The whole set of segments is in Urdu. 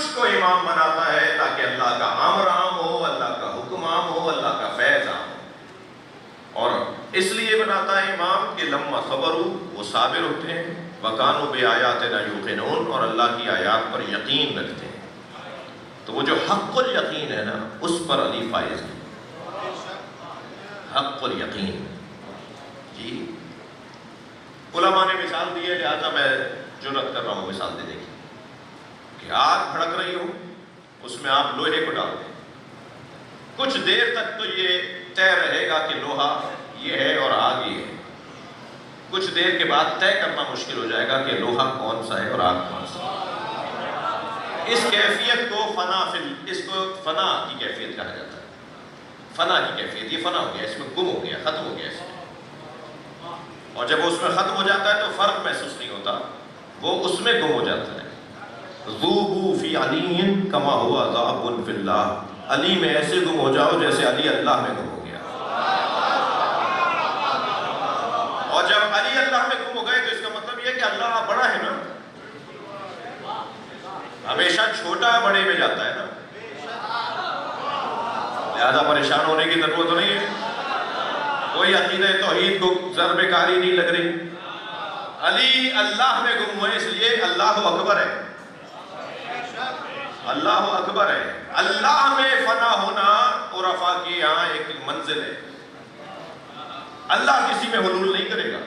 کچھ کو امام بناتا ہے تاکہ اللہ کا امر عام ہو، اللہ کا حکم عام ہو، اللہ کا فیض عام ہو۔ اور اس لیے بناتا ہے امام کہ لما صبروا، وہ صابر ہوتے ہیں، وَكَانُوا بِآيَاتِنَا يُوقِنُونَ، اور اللہ کی آیات پر یقین رکھتے ہیں۔ تو وہ جو حق الیقین ہے نا، اس پر علی فائز ہے، حق الیقین۔ جی علماء نے مثال دی ہے، لہذا میں جرأت کر رہا ہوں مثال دینے کی، کہ آگ بھڑک رہی ہو، اس میں آپ لوہے کو ڈال دیں، کچھ دیر تک تو یہ طے رہے گا کہ لوہا یہ ہے اور آگ یہ ہے، کچھ دیر کے بعد طے کرنا مشکل ہو جائے گا کہ لوہا کون سا ہے اور آگ کون سا ہے۔ اس کیفیت کو اس کو فنا کی کیفیت کہا جاتا ہے، فنا کی کیفیت، یہ فنا ہو گیا، اس میں گم ہو گیا، ختم ہو گیا اس میں۔ اور جب اس میں ختم ہو جاتا ہے تو فرق محسوس نہیں ہوتا، وہ اس میں گم ہو جاتا ہے۔ ذوبوا فی علی کما ہوا ذاب فی اللہ، علی میں ایسے گم ہو جاؤ جیسے علی اللہ میں گم ہو گیا۔ اور جب علی اللہ میں گم ہو گئے تو اس کا مطلب یہ ہے کہ اللہ بڑا ہے نا، ہمیشہ چھوٹا بڑے میں جاتا ہے نا، لہذا پریشان ہونے کی ضرورت نہیں ہے، کوئی عقیدہ توحید کو ضرب کاری نہیں لگ رہی۔ علی اللہ میں گم ہوئے اس لیے اللہ اکبر ہے، اللہ اکبر ہے۔ اللہ میں فنا ہونا عرفاء کی یہاں ایک منزل ہے، اللہ کسی میں حلول نہیں کرے گا،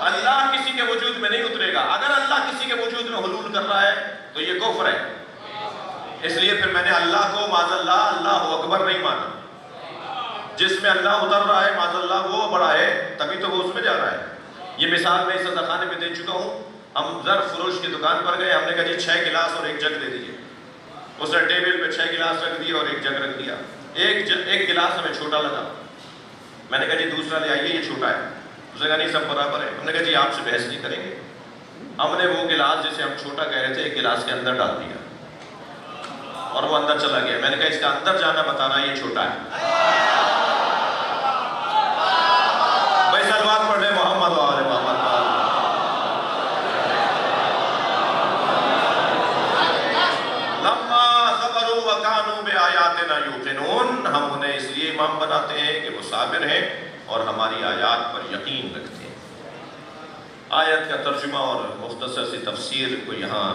اللہ کسی کے وجود میں نہیں اترے گا۔ اگر اللہ کسی کے وجود میں حلول کر رہا ہے تو یہ کفر ہے، اس لیے پھر میں نے اللہ کو معاذ اللہ اللہ اکبر نہیں مانا۔ جس میں اللہ اتر رہا ہے معاذ اللہ وہ بڑا ہے، تبھی تو وہ اس میں جا رہا ہے۔ یہ مثال میں اس صدقانے میں دے چکا ہوں۔ ہم ظرف فروش کی دکان پر گئے، ہم نے کہا جی 6 گلاس اور 1 جگ دے دیجئے۔ اس نے ٹیبل پہ 6 گلاس رکھ دیا اور 1 جگ رکھ دیا۔ ایک گلاس ہمیں چھوٹا لگا، میں نے کہا جی دوسرا لے آئیے، یہ چھوٹا ہے۔ اس نے کہا نہیں سب برابر ہے۔ ہم نے کہا جی آپ سے بحث نہیں کریں گے۔ ہم نے وہ گلاس جسے ہم چھوٹا کہہ رہے تھے 1 گلاس کے اندر ڈال دیا اور وہ اندر چلا گیا۔ میں نے کہا اس کا اندر جانا بتانا، یہ چھوٹا ہے۔ بھائی سلوات پڑھ لیں محمد و آل محمد۔ لما صبروا وكانوا بآیاتنا یوقنون، ہم انہیں اس لیے امام بناتے ہیں کہ وہ صابر ہیں اور ہماری آیات پر یقین رکھتے ہیں۔ آیت کا ترجمہ اور مختصر سی تفسیر کو یہاں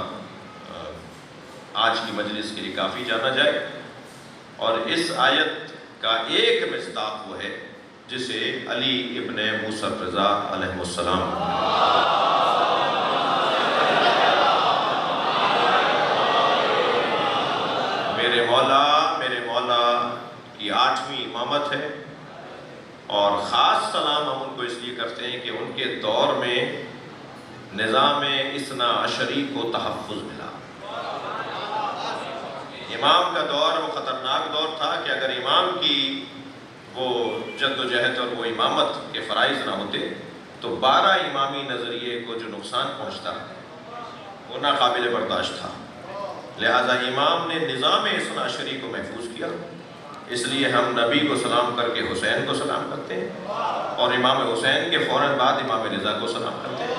آج کی مجلس کے لیے کافی جانا جائے، اور اس آیت کا ایک مصداق وہ ہے جسے علی ابن موسیٰ الرضا علیہ السلام میرے مولا کی 8ویں امامت ہے، اور خاص سلام ہم ان کو اس لیے کرتے ہیں کہ ان کے دور میں نظام اثنا عشری کو تحفظ ملا۔ امام کا دور وہ خطرناک دور تھا کہ اگر امام کی وہ جد و جہد اور وہ امامت کے فرائض نہ ہوتے تو 12 امامی نظریے کو جو نقصان پہنچتا وہ ناقابل برداشت تھا۔ لہٰذا امام نے نظام اثنا عشری کو محفوظ کیا، اس لیے ہم نبی کو سلام کر کے حسین کو سلام کرتے ہیں، اور امام حسین کے فوراً بعد امام رضا کو سلام کرتے ہیں،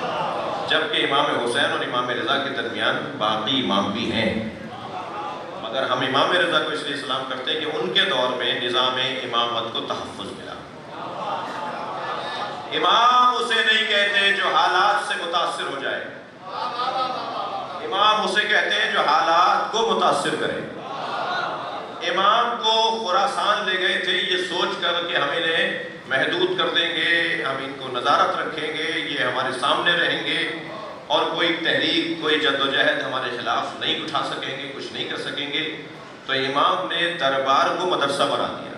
جبکہ امام حسین اور امام رضا کے درمیان باقی امام بھی ہیں، مگر ہم امام رضا کو اس لیے سلام کرتے ہیں کہ ان کے دور میں نظام امامت کو تحفظ ملا۔ امام اسے نہیں کہتے جو حالات سے متاثر ہو جائے، امام اسے کہتے ہیں جو حالات کو متاثر کرے۔ امام کو خراسان لے گئے تھے یہ سوچ کر کہ ہم انہیں محدود کر دیں گے، ہم ان کو نظارت رکھیں گے، یہ ہمارے سامنے رہیں گے اور کوئی تحریک کوئی جد و جہد ہمارے خلاف نہیں اٹھا سکیں گے، کچھ نہیں کر سکیں گے۔ تو امام نے دربار کو مدرسہ بنا دیا،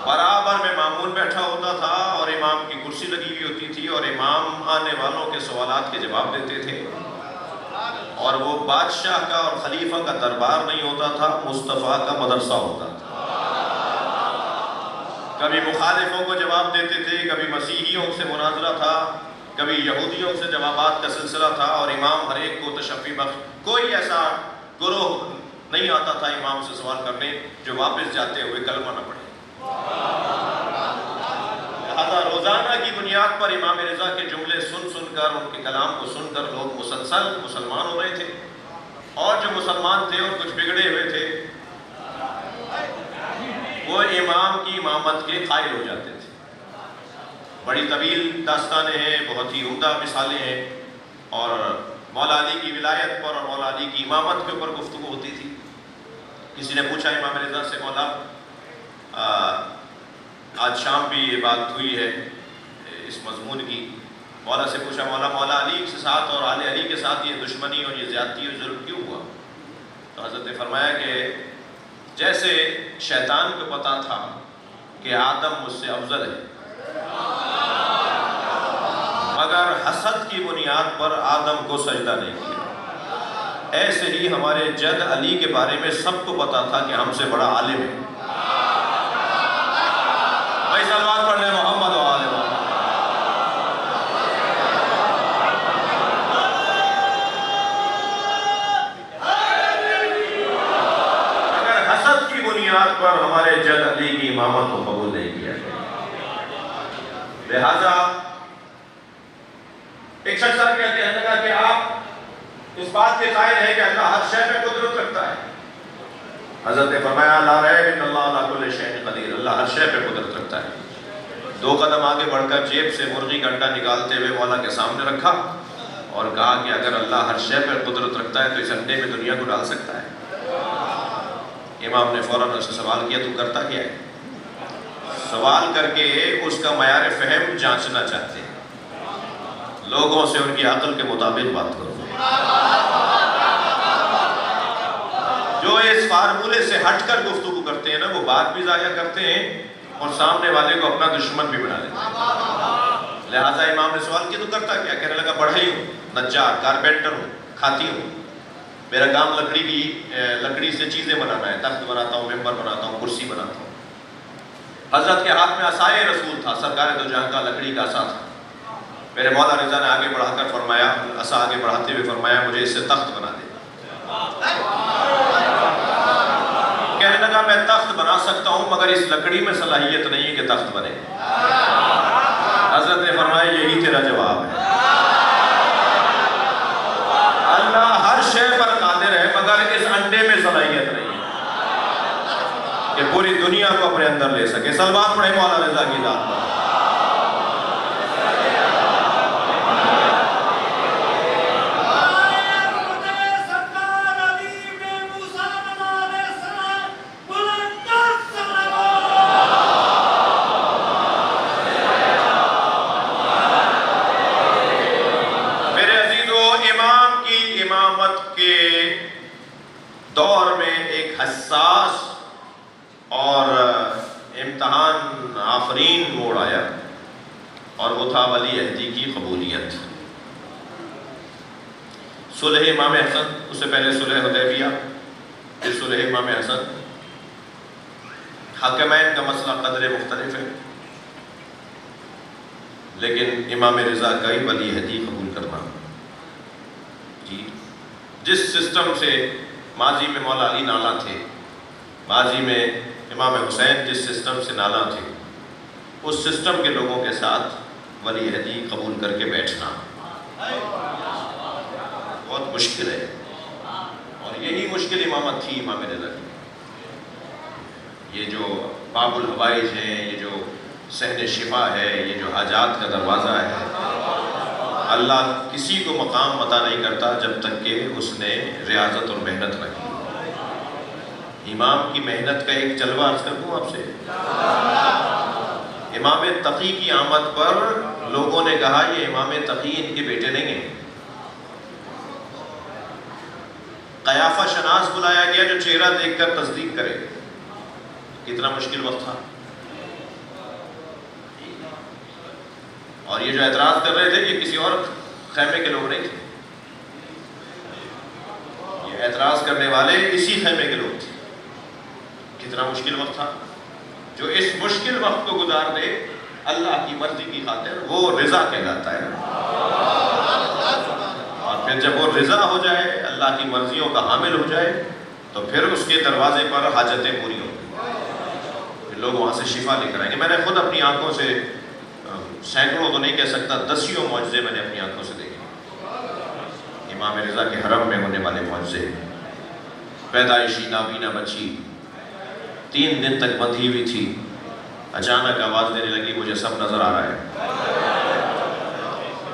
برابر میں مامون بیٹھا ہوتا تھا اور امام کی کرسی لگی ہوئی ہوتی تھی، اور امام آنے والوں کے سوالات کے جواب دیتے تھے، اور وہ بادشاہ کا اور خلیفہ کا دربار نہیں ہوتا تھا، مصطفیٰ کا مدرسہ ہوتا تھا۔ کبھی مخالفوں کو جواب دیتے تھے، کبھی مسیحیوں سے مناظرہ تھا، کبھی یہودیوں سے جوابات کا سلسلہ تھا، اور امام ہر ایک کو تشفی بخش، کوئی ایسا گروہ نہیں آتا تھا امام سے سوال کرنے جو واپس جاتے ہوئے کلمہ نہ پڑھے۔ لہذا روزانہ کی بنیاد پر امام رضا کے جملے سن سن کر، ان کے کلام کو سن کر لوگ مسلسل مسلمان ہو رہے تھے، اور جو مسلمان تھے اور کچھ بگڑے ہوئے تھے وہ امام کی امامت کے قائل ہو جاتے تھے۔ بڑی طویل داستانیں ہیں، بہت ہی عمدہ مثالیں ہیں، اور مولا علی کی ولایت پر اور مولا علی کی امامت کے اوپر گفتگو ہوتی تھی۔ کسی نے پوچھا امام رضا سے، مولا آج شام بھی یہ بات ہوئی ہے اس مضمون کی، مولا سے پوچھا مولا علی کے ساتھ اور آل علی کے ساتھ یہ دشمنی اور یہ زیادتی اور ظلم کیوں ہوا؟ تو حضرت نے فرمایا کہ جیسے شیطان کو پتا تھا کہ آدم مجھ سے افضل ہے، مگر حسد کی بنیاد پر آدم کو سجدہ نہیں کیا، ایسے ہی ہمارے جد علی کے بارے میں سب کو پتا تھا کہ ہم سے بڑا عالم ہے۔ بھائی سلوات پڑھ لیں محمد و آل محمد۔ اگر حسد کی بنیاد پر ہمارے جد علی کی امامت کو قبول نہیں کیا گیا، لہذا ایک شخص آ کے کہنے لگا کہ آپ اس بات کے قائل ہیں کہ اللہ ہر شے پہ قدرت رکھتا ہے۔ حضرت نے فرمایا لا ریب ان اللہ علی کل شیء قدیر، اللہ ہر شے پہ قدرت رکھتا ہے۔ 2 قدم آگے بڑھ کر جیب سے مرغی کا انڈا نکالتے ہوئے مولا کے سامنے رکھا اور کہا کہ اگر اللہ ہر شے پہ قدرت رکھتا ہے تو اس انڈے میں دنیا کو ڈال سکتا ہے؟ امام نے فوراً اس سے سوال کیا تو کرتا کیا ہے؟ سوال کر کے اس کا معیار فہم جانچنا چاہتے ہیں۔ لوگوں سے ان کی عقل کے مطابق بات کرو۔ جو اس فارمولے سے ہٹ کر گفتگو کرتے ہیں نا، وہ بات بھی ضائع کرتے ہیں اور سامنے والے کو اپنا دشمن بھی بنا لیتے ہیں۔ لہٰذا امام نے سوال کیا تو کرتا کیا؟ کہنے لگا بڑھئی ہوں، نجار، کارپینٹر ہوں، کھاتی ہوں، میرا کام لکڑی سے چیزیں بنانا ہے، تخت بناتا ہوں، ممبر بناتا ہوں، کرسی بناتا ہوں۔ حضرت کے ہاتھ میں عصائے رسول تھا، سرکار دو جہاں کا لکڑی کا عصا تھا۔ میرے مولا رضا نے آگے بڑھا کر فرمایا، عصا آگے بڑھاتے ہوئے فرمایا مجھے اس سے تخت بنا دے۔ کہنے لگا میں تخت بنا سکتا ہوں مگر اس لکڑی میں صلاحیت نہیں ہے کہ تخت بنے۔ حضرت نے فرمایا یہی تیرا جواب ہے۔ اللہ ہر شے پر قادر ہے مگر اس انڈے میں صلاحیت نہیں ہے کہ پوری دنیا کو اپنے اندر لے سکے۔ صلوات پڑھیں مولا رضا کی ذات پر۔ دور میں ایک حساس اور امتحان آفرین موڑ آیا اور وہ تھا ولی عہدی کی قبولیت۔ صلح امام حسن، اس سے پہلے صلح حدیبیہ، پھر صلح امام حسن۔ حاکمین کا مسئلہ قدر مختلف ہے، لیکن امام رضا کا ہی ولی عہدی قبول کرنا، جی جس سسٹم سے ماضی میں مولا علی نالا تھے، ماضی میں امام حسین جس سسٹم سے نالا تھے، اس سسٹم کے لوگوں کے ساتھ ولی عہدی قبول کر کے بیٹھنا بہت مشکل ہے، اور یہی مشکل امامت تھی امام رضا کی۔ یہ جو باب الحوائج ہیں، یہ جو صحن شفا ہے، یہ جو حاجات کا دروازہ ہے، اللہ کسی کو مقام عطا نہیں کرتا جب تک کہ اس نے ریاضت اور محنت نہ کی۔ امام کی محنت کا ایک جلوہ عرض کر دوں آپ سے۔ امام تقی کی آمد پر لوگوں نے کہا یہ امام تقی ان کے بیٹے نہیں ہیں۔ قیافہ شناس بلایا گیا جو چہرہ دیکھ کر تصدیق کرے۔ کتنا مشکل وقت تھا، اور یہ جو اعتراض کر رہے تھے یہ کسی اور خیمے کے لوگ نہیں تھے، یہ اعتراض کرنے والے اسی خیمے کے لوگ تھے۔ کتنا مشکل وقت تھا، جو اس مشکل وقت کو گزار دے اللہ کی مرضی کی خاطر، وہ رضا کہلاتا ہے۔ اور پھر جب وہ رضا ہو جائے، اللہ کی مرضیوں کا حامل ہو جائے، تو پھر اس کے دروازے پر حاجتیں پوری ہوں گی، پھر لوگ وہاں سے شفا لے کر آئیں گے۔ میں نے خود اپنی آنکھوں سے سینکڑوں تو نہیں کہہ سکتا، دسیوں معجزے میں نے اپنی آنکھوں سے دیکھے۔ امام رضا کے حرم میں ہونے والے معجزے، پیدائشی نابینا بچی 3 دن تک بندھی ہوئی تھی، اچانک آواز دینے لگی مجھے سب نظر آ رہا ہے،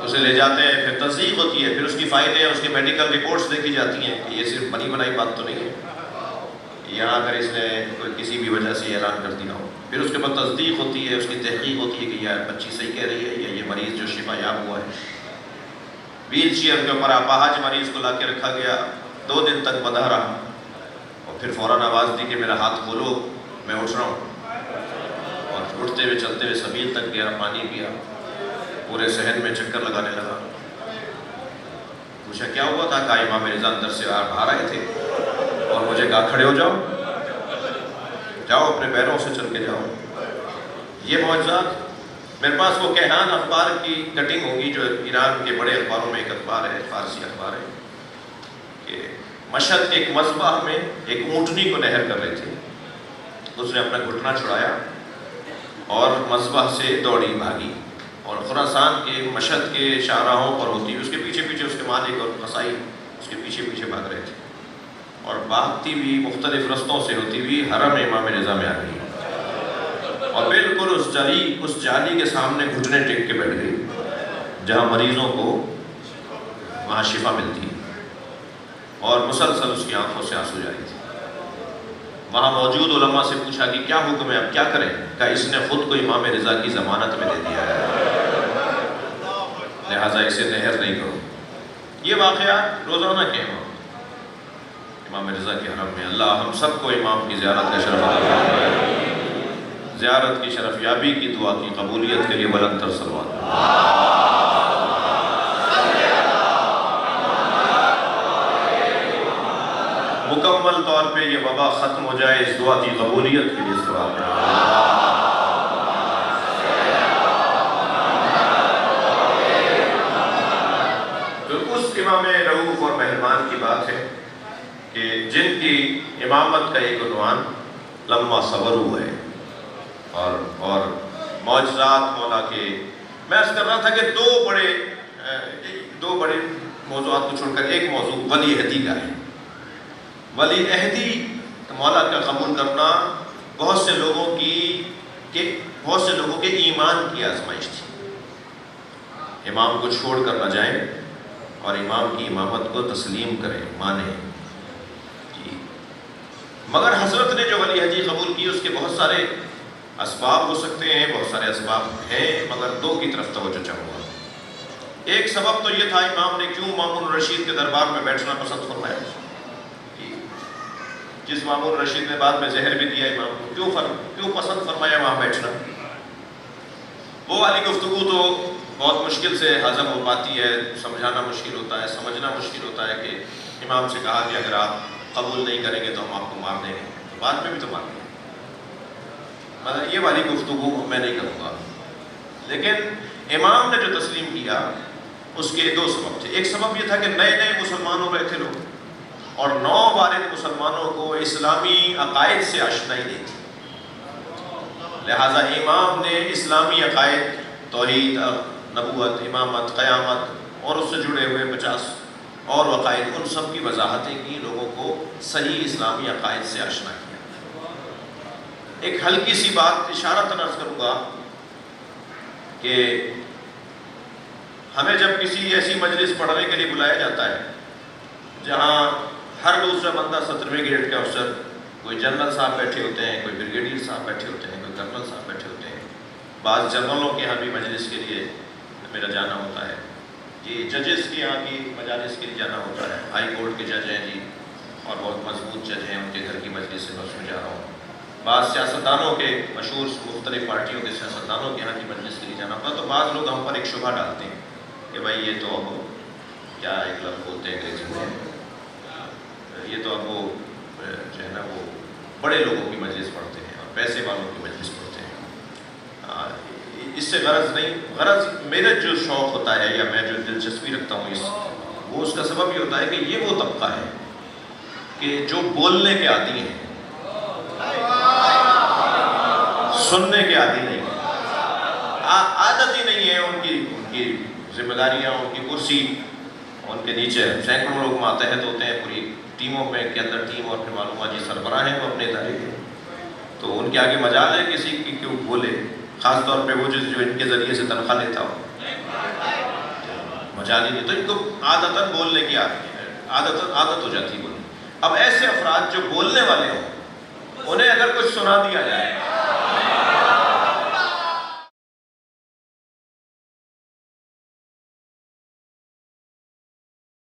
اسے لے جاتے ہیں، پھر تصدیق ہوتی ہے، پھر اس کی فائدے ہیں، اس کی میڈیکل رپورٹس دیکھی جاتی ہیں کہ یہ صرف بنی بنائی بات تو نہیں ہے، یہاں اگر اس نے کوئی کسی بھی وجہ سے اعلان کر دیا ہو، پھر اس کے بعد تصدیق ہوتی ہے، اس کی تحقیق ہوتی ہے کہ یہ بچی صحیح کہہ رہی ہے یا یہ مریض جو شفا یاب ہوا ہے۔ ویل چیئر کے اوپر اپاہج مریض کو لا کے رکھا گیا، 2 دن تک بندھا رہا، اور پھر فوراً آواز دی کہ میرا ہاتھ کھولو، میں اٹھ رہا ہوں، اور اٹھتے ہوئے چلتے ہوئے سبیل تک گیا، پانی پیا، پورے صحن میں چکر لگانے لگا۔ پوچھا کیا ہوا تھا؟ کہا امام رضا اندر سے باہر آئے تھے اور مجھے کہا کھڑے ہو جاؤ، جاؤ اپنے پیروں سے چل کے جاؤ۔ یہ معجزات، میرے پاس وہ کہان اخبار کی کٹنگ ہوگی جو ایران کے بڑے اخباروں میں ایک اخبار ہے، فارسی اخبار ہے، کہ مشہد کے ایک مذبح میں ایک اونٹنی کو نہر کر رہے تھے، اس نے اپنا گھٹنا چھڑایا اور مذبح سے دوڑی بھاگی، اور خراسان کے مشہد کے شاہراہوں پر ہوتی ہوئی اس کے پیچھے پیچھے اس کے مالک اور قصائی اس کے پیچھے پیچھے بھاگ رہے تھے، اور بھاگتی بھی مختلف رستوں سے ہوتی ہوئی حرم امام رضا میں آ گئی، اور بالکل اس جالی کے سامنے گھٹنے ٹیک کے بیٹھ گئی جہاں مریضوں کو وہاں شفا ملتی، اور مسلسل اس کی آنکھوں سے آنسو جاری تھی۔ وہاں موجود علماء سے پوچھا کہ کیا حکم ہے، اب کیا کریں؟ کہا اس نے خود کو امام رضا کی ضمانت میں دے دیا ہے، لہٰذا اسے نہر نہیں کرو۔ یہ واقعات روزانہ کے امام رضا کے حرم میں۔ اللہ ہم سب کو امام کی زیارت کا شرف عطا فرمائے، زیارت کی شرف یابی کی دعا کی قبولیت کے لیے بلند تر صلوات۔ مکمل طور پہ یہ وبا ختم ہو جائے، اس دعا کی قبولیت کے لیے صلوات۔ تو اس امام رؤوف اور مہربان کی بات ہے کہ جن کی امامت کا ایک عنوان لما صبروا ہے، اور معجزات مولا کے، میں عرض کر رہا تھا کہ دو بڑے موضوعات کو چھوڑ کر ایک موضوع ولی عہدی کا ہے۔ ولی عہدی مولا کا قبول کرنا بہت سے لوگوں کے ایمان کی آزمائش تھی۔ امام کو چھوڑ کر نہ جائیں اور امام کی امامت کو تسلیم کریں، مانیں۔ مگر حضرت نے جو ولی عہدی قبول کی اس کے بہت سارے اسباب ہو سکتے ہیں، بہت سارے اسباب ہیں، مگر 2 کی طرف توجہ چاہوں گا۔ ایک سبب تو یہ تھا امام نے کیوں مامون الرشید کے دربار میں بیٹھنا پسند فرمایا، جس مامون الرشید نے بعد میں زہر بھی دیا امام کو، کیوں پسند فرمایا وہاں بیٹھنا؟ وہ والی گفتگو تو بہت مشکل سے ہضم ہو پاتی ہے، سمجھانا مشکل ہوتا ہے، سمجھنا مشکل ہوتا ہے کہ امام سے کہا کہ اگر آپ قبول نہیں کریں گے تو ہم آپ کو مار دیں گے، تو بعد میں بھی تو مار دیں گے، مگر یہ والی گفتگو میں نہیں کروں گا۔ لیکن امام نے جو تسلیم کیا اس کے 2 سبب تھے۔ ایک سبب یہ تھا کہ نئے نئے مسلمان ہو رہے تھے لوگ، اور نوبارد مسلمانوں کو اسلامی عقائد سے آشنائی نہیں تھی، لہٰذا امام نے اسلامی عقائد، توحید، نبوت، امامت، قیامت اور اس سے جڑے ہوئے 50 اور عقائد، ان سب کی وضاحتیں کی، لوگوں کو صحیح اسلامی عقائد سے آشنا کیا۔ ایک ہلکی سی بات اشارتاً عرض کروں گا کہ ہمیں جب کسی ایسی مجلس پڑھنے کے لیے بلایا جاتا ہے جہاں ہر دوسرا بندہ 17ویں گریڈ کا افسر، کوئی جنرل صاحب بیٹھے ہوتے ہیں، کوئی بریگیڈیئر صاحب بیٹھے ہوتے ہیں، کوئی کرنل صاحب بیٹھے ہوتے ہیں، بعض جنرلوں کے یہاں بھی مجلس کے لیے میرا جانا ہوتا ہے، یہ ججز کے یہاں بھی مجالس کے لیے جانا ہوتا ہے، ہائی کورٹ کے جج ہیں جی، اور بہت مضبوط جج ہیں، ان کے گھر کی مجلس سے بس میں جا رہا ہوں، بعض سیاستدانوں کے، مشہور مختلف پارٹیوں کے سیاستدانوں کے یہاں کی مجلس کے لیے جانا ہوتا ہے، تو بعض لوگ ہم پر ایک شبہ ڈالتے ہیں کہ بھائی یہ تو اب کیا ایک لفظ بولتے ہیں انگریزی میں، یہ تو اب وہ جو ہے نا وہ بڑے لوگوں کی مجلس پڑھتے ہیں اور پیسے والوں کی مجلس پڑھتے ہیں۔ اس سے غرض نہیں، غرض میرا جو شوق ہوتا ہے یا میں جو دلچسپی رکھتا ہوں وہ اس کا سبب یہ ہوتا ہے کہ یہ وہ طبقہ ہے کہ جو بولنے کے عادی ہیں، سننے کے عادی نہیں۔ عادت ہی نہیں ہے ان کی ذمہ داریاں، ان کی کرسی، ان کے نیچے سینکڑوں لوگ ماتحت ہوتے ہیں پوری ٹیموں میں کے اندر، ٹیم اور پھر معلوم ہے جی سربراہ ہیں وہ اپنے ادارے کے، تو ان کے آگے مجال ہے کسی کی کیوں بولے، خاص طور پہ وہ جو ان کے ذریعے سے تنخواہ لیتا ہو، مجال ہی نہیں، تو ان کو عادتاً بولنے کی عادت ہو جاتی ہے بولنے۔ اب ایسے افراد جو بولنے والے ہوں، انہیں اگر کچھ سنا دیا جائے